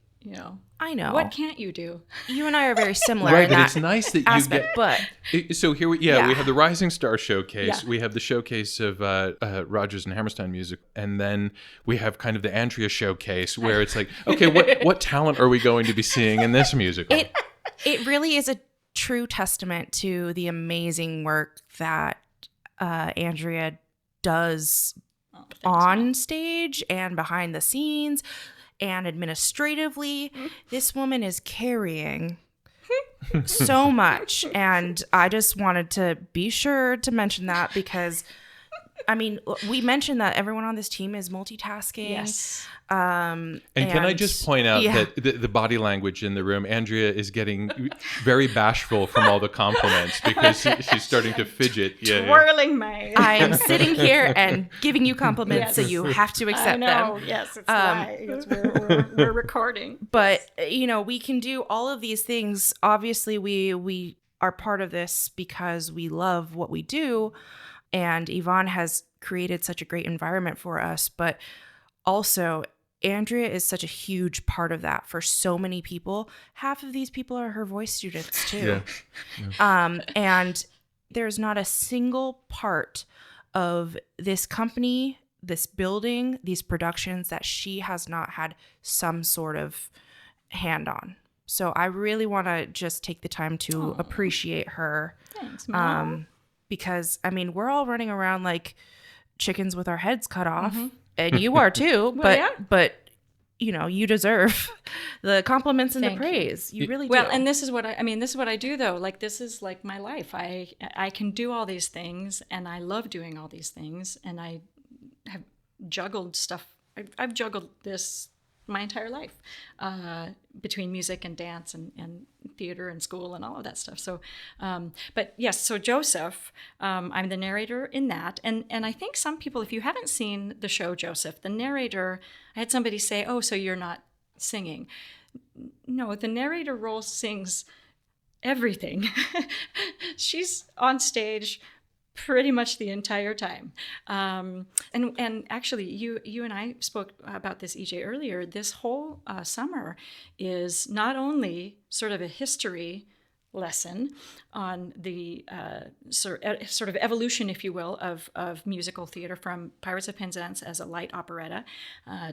I know. What can't you do? You and I are very similar. Right, in but that it's nice that aspect, you get. But So here we have the Rising Star Showcase. Yeah. We have the showcase of Rodgers and Hammerstein music, and then we have kind of the Andrea Showcase, where it's like, okay, what talent are we going to be seeing in this musical? It really is a true testament to the amazing work that Andrea does on stage and behind the scenes and administratively. This woman is carrying so much, and I just wanted to be sure to mention that, because I mean, we mentioned that everyone on this team is multitasking. Yes. And can I just point out that the body language in the room, Andrea is getting very bashful from all the compliments, because she's starting to fidget. Twirling my... I am sitting here and giving you compliments, so you have to accept them. Yes, it's right. We're recording. But, we can do all of these things. Obviously, we are part of this because we love what we do. And Yvonne has created such a great environment for us. But also, Andrea is such a huge part of that for so many people. Half of these people are her voice students, too. Yeah. And there's not a single part of this company, this building, these productions that she has not had some sort of hand on. So I really want to just take the time to appreciate her. Thanks, Mom. Because, I mean, we're all running around like chickens with our heads cut off. And you are too. But you deserve the compliments and the praise. You really do. Well, and this is what I do, though. Like, this is like my life. I can do all these things, and I love doing all these things. And I have juggled stuff. I've juggled this my entire life, between music and dance and theater and school and all of that stuff. So, but yes, so Joseph, I'm the narrator in that. And I think some people, if you haven't seen the show Joseph, the narrator, I had somebody say, oh, so you're not singing. No, the narrator role sings everything. She's on stage pretty much the entire time. And actually, you and I spoke about this, EJ, earlier. This whole summer is not only sort of a history lesson on the sort of evolution, if you will, of musical theater, from Pirates of Penzance as a light operetta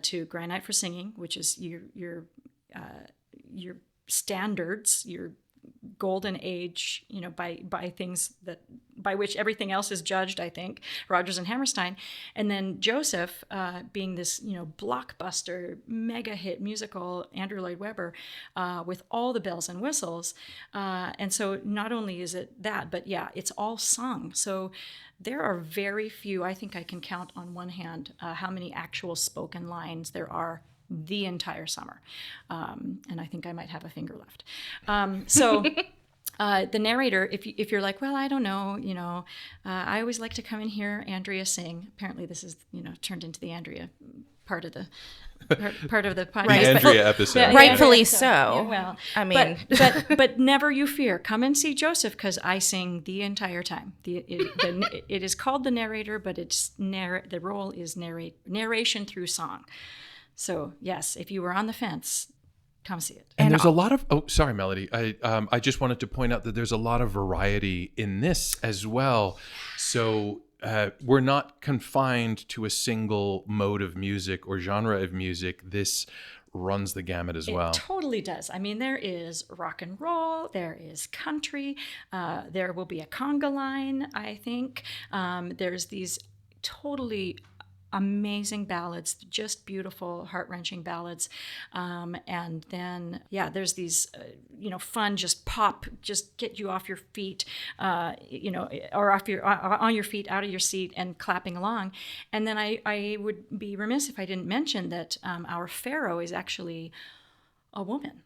to Grand Night for Singing, which is your standards, your golden age, by things that by which everything else is judged, I think, Rodgers and Hammerstein. And then Joseph, being this, blockbuster, mega hit musical, Andrew Lloyd Webber, with all the bells and whistles. And so not only is it that, but yeah, it's all sung. So there are very few, I think I can count on one hand how many actual spoken lines there are the entire summer. And I think I might have a finger left. The narrator, if you're like, well, I don't know, I always like to come and hear Andrea sing. Apparently this is, turned into the Andrea part of the podcast. The Andrea episode. Yeah, Rightfully Andrea, so. Yeah, well, I mean, but never you fear. Come and see Joseph, because I sing the entire time. It is called the narrator, but the role is narration through song. So yes, if you were on the fence, come see it. And there's a lot of, sorry, Melody. I just wanted to point out that there's a lot of variety in this as well. So we're not confined to a single mode of music or genre of music. This runs the gamut as well. It totally does. I mean, there is rock and roll, there is country, there will be a conga line, I think. There's these totally amazing ballads, just beautiful, heart-wrenching ballads. And then, there's these, fun, just pop, just get you off your feet, or on your feet, out of your seat and clapping along. And then I would be remiss if I didn't mention that our pharaoh is actually a woman.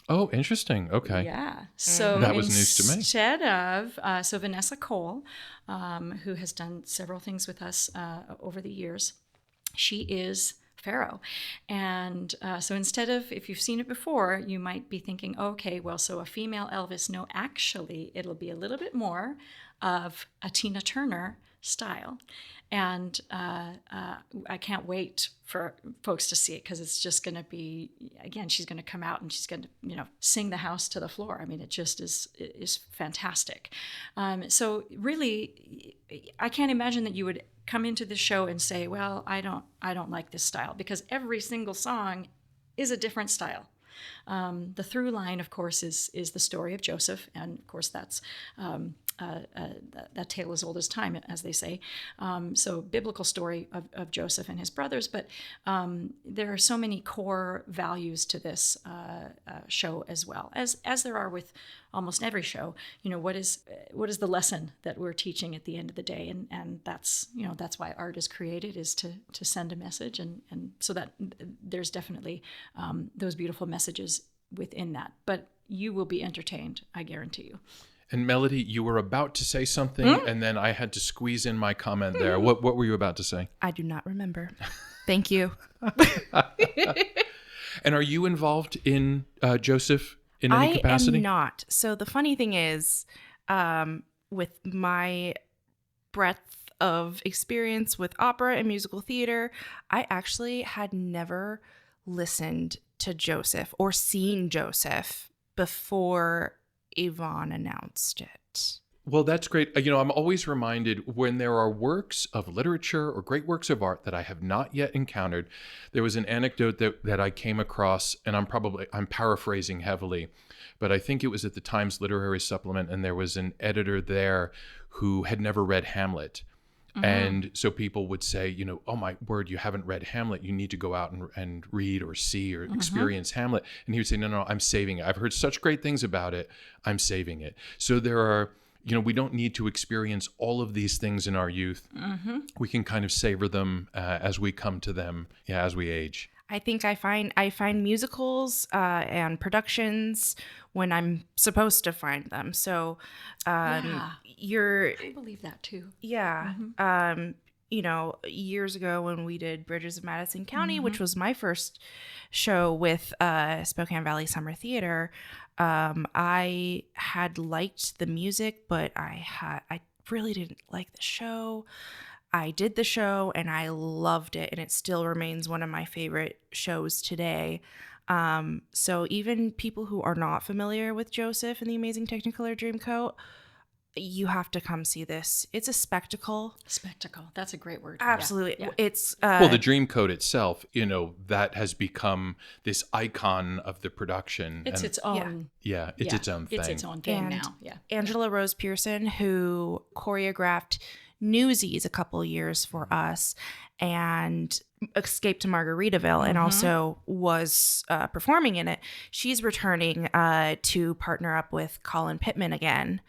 Oh, interesting. Okay. Yeah. So that was news to me. Instead of, Vanessa Cole, who has done several things with us over the years, she is Pharaoh. And so instead of, if you've seen it before, you might be thinking, okay, well, so a female Elvis. No, actually, it'll be a little bit more of a Tina Turner style. And I can't wait for folks to see it, because it's just going to be, again, she's going to come out and she's going to, sing the house to the floor. I mean, it just is fantastic. So really, I can't imagine that you would come into the show and say, well, I don't like this style, because every single song is a different style. The through line, of course, is the story of Joseph, and of course that's that tale as old as time, as they say. So biblical story of Joseph and his brothers, but there are so many core values to this show, as well as there are with almost every show. What is the lesson that we're teaching at the end of the day, and that's why art is created, is to send a message, and so that there's definitely those beautiful messages within that. But you will be entertained, I guarantee you. And Melody, you were about to say something, and then I had to squeeze in my comment there. What were you about to say? I do not remember. Thank you. And are you involved in Joseph in any capacity? I am not. So the funny thing is, with my breadth of experience with opera and musical theater, I actually had never listened to Joseph or seen Joseph before Yvonne announced it. Well, that's great. I'm always reminded when there are works of literature or great works of art that I have not yet encountered. There was an anecdote that I came across, and I'm paraphrasing heavily, but I think it was at the Times Literary Supplement, and there was an editor there who had never read Hamlet. Mm-hmm. And so people would say, oh my word, you haven't read Hamlet. You need to go out and read or see or experience Hamlet. And he would say, no, I'm saving it. I've heard such great things about it. I'm saving it. So there are, we don't need to experience all of these things in our youth. Mm-hmm. We can kind of savor them as we come to them, as we age. I think I find musicals and productions when I'm supposed to find them. So I believe that too. Yeah. Mm-hmm. Years ago when we did Bridges of Madison County, which was my first show with Spokane Valley Summer Theater, I had liked the music, but I really didn't like the show. I did the show and I loved it, and it still remains one of my favorite shows today. So even people who are not familiar with Joseph and the Amazing Technicolor Dreamcoat, you have to come see this. It's a spectacle. Spectacle. That's a great word. Absolutely. Yeah. It's Well, the Dreamcoat itself, that has become this icon of the production. It's and its own. it's its own thing. It's its own thing And now. Yeah. Angela Rose Pearson, who choreographed Newsies a couple years for us and escaped to Margaritaville and also was performing in it. She's returning to partner up with Colin Pittman again,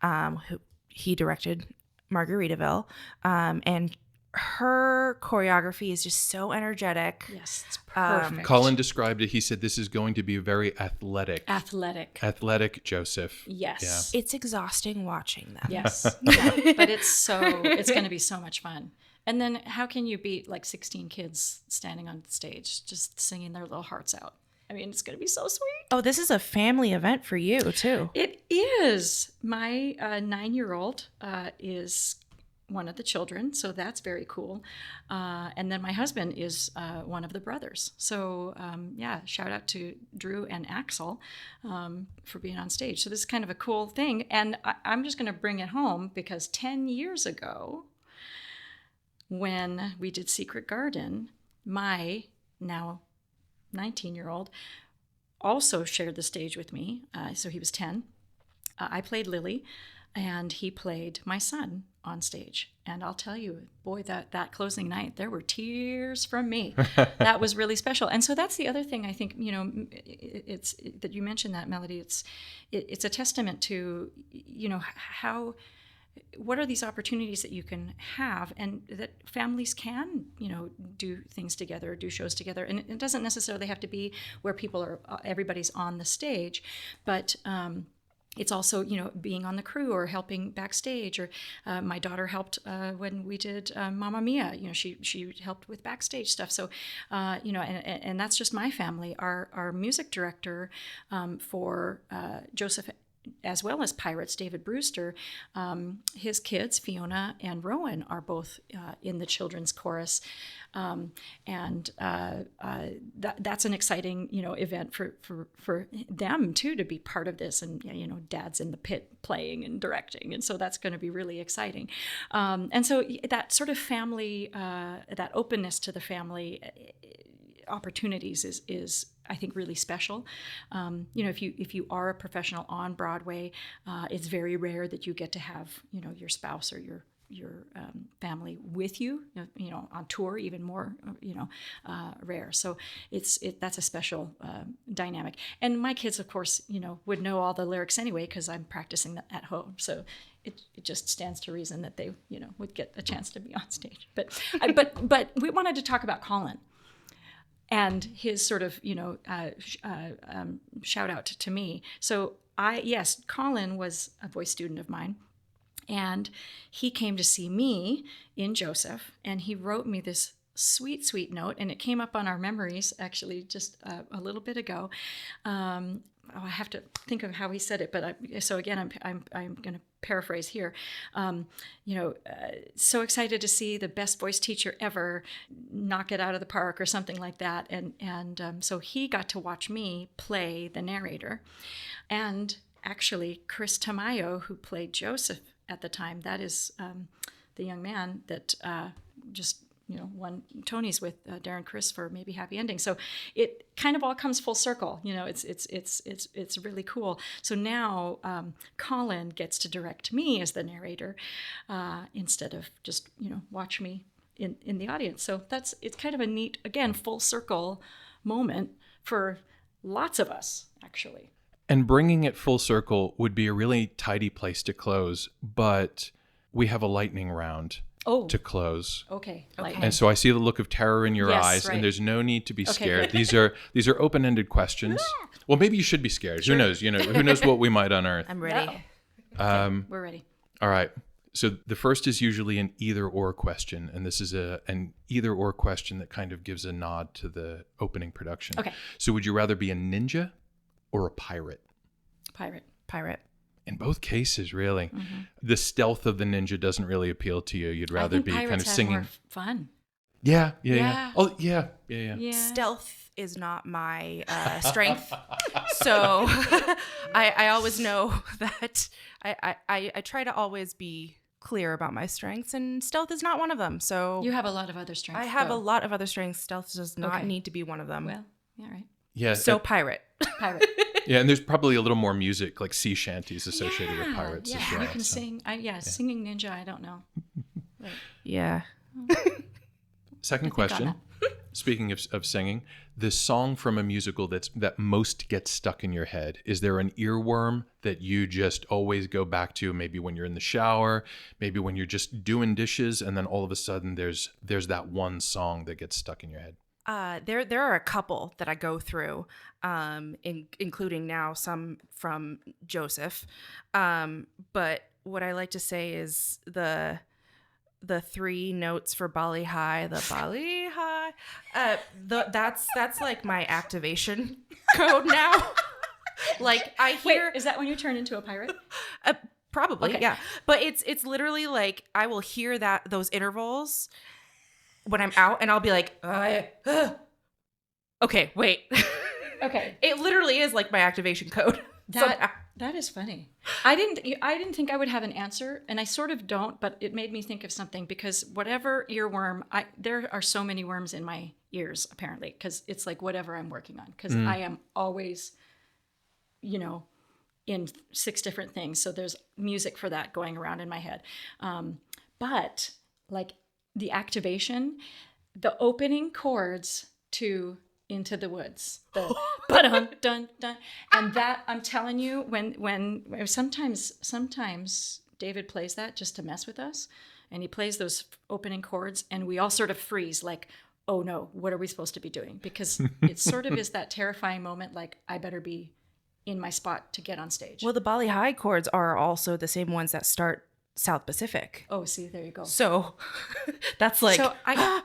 who he directed Margaritaville. And her choreography is just so energetic. Yes, it's perfect. Colin described it. He said this is going to be very athletic. Athletic Joseph. Yes. Yeah. It's exhausting watching them. Yes. Yeah. But it's going to be so much fun. And then how can you beat like 16 kids standing on stage just singing their little hearts out? I mean, it's going to be so sweet. Oh, this is a family event for you too. It is. My 9-year-old is one of the children, so that's very cool. And then my husband is one of the brothers. So shout out to Drew and Axel for being on stage. So this is kind of a cool thing. And I'm just going to bring it home because 10 years ago, when we did Secret Garden, my now 19-year-old also shared the stage with me. So he was 10. I played Lily, and he played my son on stage. And I'll tell you, boy, that closing night, there were tears from me. That was really special. And so that's the other thing I think, it's that you mentioned that, Melody. It's a testament to, what are these opportunities that you can have and that families can, do things together, do shows together. And it doesn't necessarily have to be where everybody's on the stage, but it's also, being on the crew or helping backstage. Or my daughter helped when we did Mamma Mia. She helped with backstage stuff. So, and that's just my family. Our music director for Joseph, as well as Pirates, David Brewster, his kids, Fiona and Rowan, are both in the children's chorus. That's an exciting, event for them too, to be part of this. And, Dad's in the pit playing and directing. And so that's going to be really exciting. And so that sort of family, that openness to the family opportunities is I think really special. If you are a professional on Broadway, it's very rare that you get to have your spouse or your family with you. On tour, even more rare. So that's a special dynamic. And my kids, of course, would know all the lyrics anyway because I'm practicing them at home. So it just stands to reason that they would get a chance to be on stage. But we wanted to talk about Colin. And his sort of, shout out to me. So Colin was a voice student of mine. And he came to see me in Joseph. And he wrote me this sweet, sweet note. And it came up on our memories, actually, just a little bit ago. I have to think of how he said it. But I'm going to paraphrase here. So excited to see the best voice teacher ever knock it out of the park or something like that. And so he got to watch me play the narrator. And actually, Chris Tamayo, who played Joseph at the time, that is the young man that just won Tony's with Darren Criss for Maybe Happy Ending. So it kind of all comes full circle. It's really cool. So now Colin gets to direct me as the narrator instead of just watch me in the audience. So it's kind of a neat, again, full circle moment for lots of us, actually. And bringing it full circle would be a really tidy place to close, but we have a lightning round. To close. Okay. And so I see the look of terror in your eyes, right. And there's no need to be scared. Good. These are open-ended questions. Well, maybe you should be scared. Sure. Who knows? Who knows what we might unearth. I'm ready. Okay, we're ready. All right. So the first is usually an either-or question, and this is an either-or question that kind of gives a nod to the opening production. Okay. So would you rather be a ninja or a pirate? Pirate. In both cases, really. Mm-hmm. The stealth of the ninja doesn't really appeal to you. You'd rather be kind of singing. More fun. Yeah. Oh, yeah. Stealth is not my strength. So I always know that I try to always be clear about my strengths, and stealth is not one of them. So You have a lot of other strengths. I have a lot of other strengths. Stealth does not Okay. need to be one of them. Well, yeah, right. Yeah. So pirate. Pirate. Yeah, and there's probably a little more music, like sea shanties, associated with pirates Yeah, as well. you can so. sing. Singing ninja. I don't know. Right. Yeah. Second Good think on question. Speaking of singing, the song from a musical that most gets stuck in your head. Is there an earworm that you just always go back to? Maybe when you're in the shower, maybe when you're just doing dishes, and then all of a sudden there's that one song that gets stuck in your head. There are a couple that I go through, including now some from Joseph. But what I like to say is the 3 notes for Bali High, the Bali High. That's like my activation code now. Like I hear. Wait, is that when you turn into a pirate? Probably, Okay. yeah. But it's literally like I will hear those intervals when I'm out, and I'll be like, okay, wait. Okay. It literally is like my activation code. That is funny. I didn't think I would have an answer, and I sort of don't, but it made me think of something, because whatever earworm, there are so many worms in my ears apparently, because it's like whatever I'm working on, because I am always, in 6 different things. So there's music for that going around in my head. But like the activation, the opening chords to Into the Woods, the ba-dun, dun, dun, and that, I'm telling you, when sometimes David plays that just to mess with us, and he plays those opening chords, and we all sort of freeze, like, oh no, what are we supposed to be doing? Because it sort of is that terrifying moment, like I better be in my spot to get on stage. Well, the Bali High chords are also the same ones that start South Pacific. Oh, see, there you go. So that's like. So I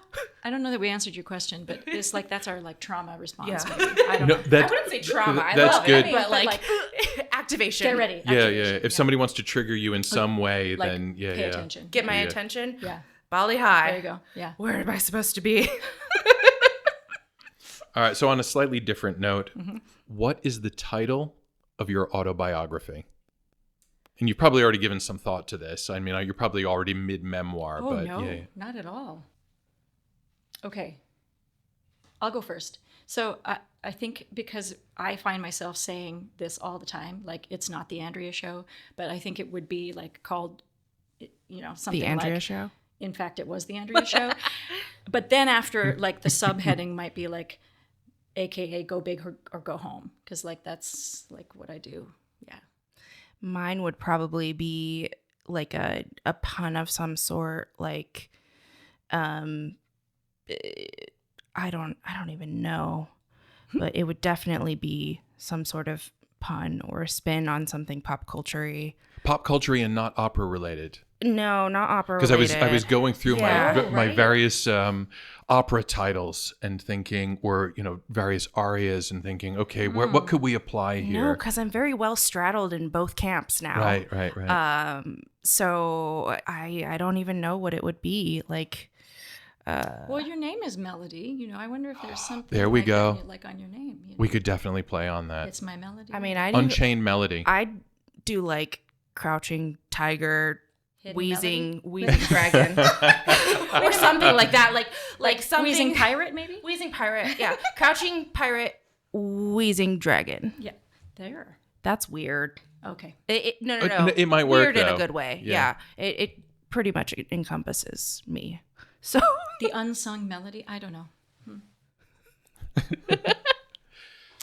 don't know that we answered your question, but it's like that's our like trauma response. Yeah. Maybe. I don't know. I wouldn't say trauma. I That's love good. it, but But, like activation. Get ready. Yeah, Activation. If somebody wants to trigger you in some way, Like, then pay attention. Get my Yeah. attention. Yeah. Bali High. There you go. Yeah. Where am I supposed to be? All right. So on a slightly different note, what is the title of your autobiography? And you've probably already given some thought to this. I mean, you're probably already mid-memoir, Oh but no, yeah. not at all. Okay, I'll go first. So I think because I find myself saying this all the time, like it's not the Andrea Show, but I think it would be like called, something The Andrea like, Show. In fact, it was the Andrea Show. But then after, like the subheading might be like, AKA Go Big or Go Home, because like that's like what I do. Yeah. Mine would probably be like a pun of some sort, like I don't even know, but it would definitely be some sort of pun or spin on something pop culture-y. Pop culture and not opera related. No, not opera Because related. I was going through Yeah. my Right. various opera titles and thinking, or various arias, and thinking, okay, what could we apply No, here? because I'm very well straddled in both camps now. Right. So I don't even know what it would be like. Well, your name is Melody. I wonder if there's something. There we like go. that, like on your name. We could definitely play on that. It's my melody. I mean, I'd Unchained Melody. do like Crouching Tiger, Hidden wheezing dragon, or something like that. Like something Wheezing Pirate, maybe. Wheezing pirate. Yeah, Crouching pirate, wheezing dragon. Yeah, there. That's weird. Okay. No. It might work, Weird in though. a good way. Yeah. Yeah. It pretty much encompasses me. So The unsung melody. I don't know.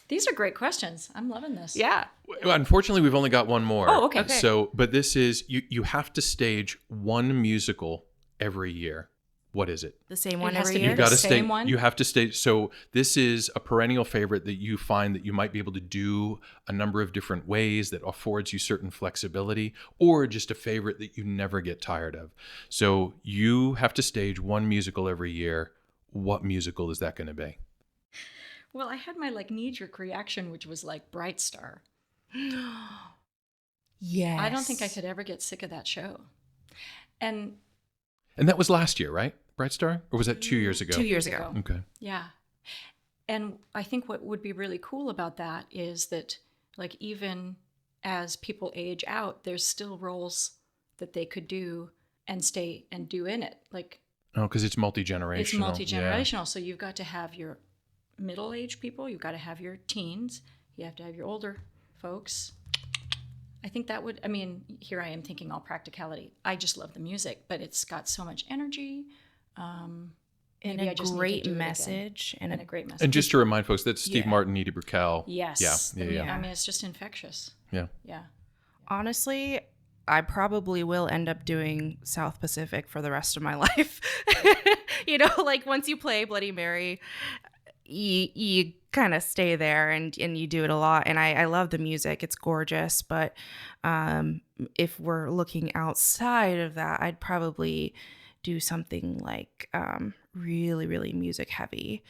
These are great questions. I'm loving this. yeah. Unfortunately, we've only got one more. Oh, okay. So, but this is, you have to stage one musical every year. What is it? The same one has every to be year. You got to same stage. one? You have to stage. So this is a perennial favorite that you find that you might be able to do a number of different ways that affords you certain flexibility, or just a favorite that you never get tired of. So you have to stage one musical every year. What musical is that going to be? Well, I had my like knee-jerk reaction, which was like Bright Star. Yes. I don't think I could ever get sick of that show. And And that was last year, right? Bright Star? Or was that 2 years ago? 2 years ago. Okay. yeah. And I think what would be really cool about that is that, like, even as people age out, there's still roles that they could do and stay and do in it. Like, Oh, because it's multi-generational. it's multi-generational. So you've got to have your middle-aged people, you've got to have your teens, you have to have your older folks. I think that would, I mean, here I am thinking all practicality. I just love the music, but it's got so much energy. And Maybe a I just need to great do it again. message. And a great message. And just to remind folks, that's Steve Yeah. Martin, Edie Brickell. Yes. Yeah. I mean, it's just infectious. Yeah. Yeah. Honestly, I probably will end up doing South Pacific for the rest of my life. You know, like once you play Bloody Mary, you kind of stay there and you do it a lot. And I love the music. It's gorgeous. But if we're looking outside of that, I'd probably do something like really, really music heavy.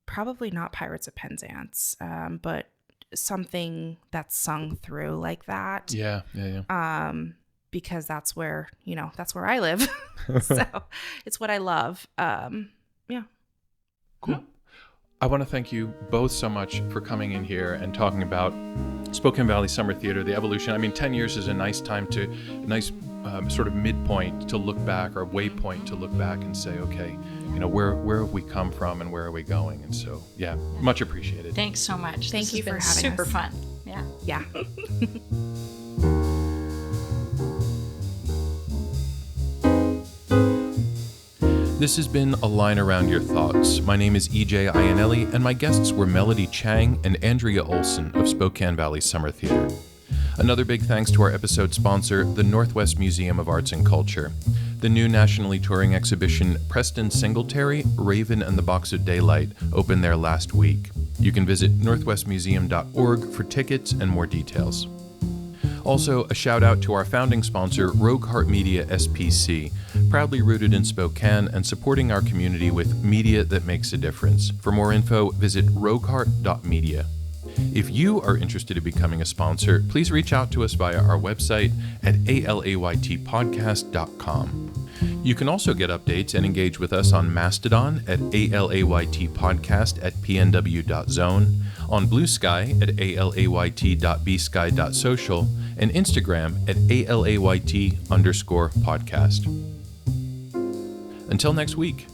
Probably not Pirates of Penzance, but something that's sung through like that. Yeah. Because that's where I live. So it's what I love. Yeah. Cool. I want to thank you both so much for coming in here and talking about Spokane Valley Summer Theater, the evolution. I mean, 10 years is a nice sort of midpoint to look back, or waypoint to look back and say, okay, you know, where have we come from and where are we going? And so, yeah, much appreciated. Thanks so much. Thank you for having super us. fun. Yeah. Yeah. This has been A Line Around Your Thoughts. My name is EJ Iannelli, and my guests were Melody Chang and Andrea Olsen of Spokane Valley Summer Theater. Another big thanks to our episode sponsor, the Northwest Museum of Arts and Culture. The new nationally touring exhibition, Preston Singletary, Raven and the Box of Daylight, opened there last week. You can visit northwestmuseum.org for tickets and more details. Also, a shout out to our founding sponsor, Rogue Heart Media SPC, proudly rooted in Spokane and supporting our community with media that makes a difference. For more info, visit rogueheart.media. If you are interested in becoming a sponsor, please reach out to us via our website at alaytpodcast.com. You can also get updates and engage with us on Mastodon at alaytpodcast@pnw.zone, on Blue Sky at alayt.bsky.social, and Instagram at alayt_podcast. Until next week.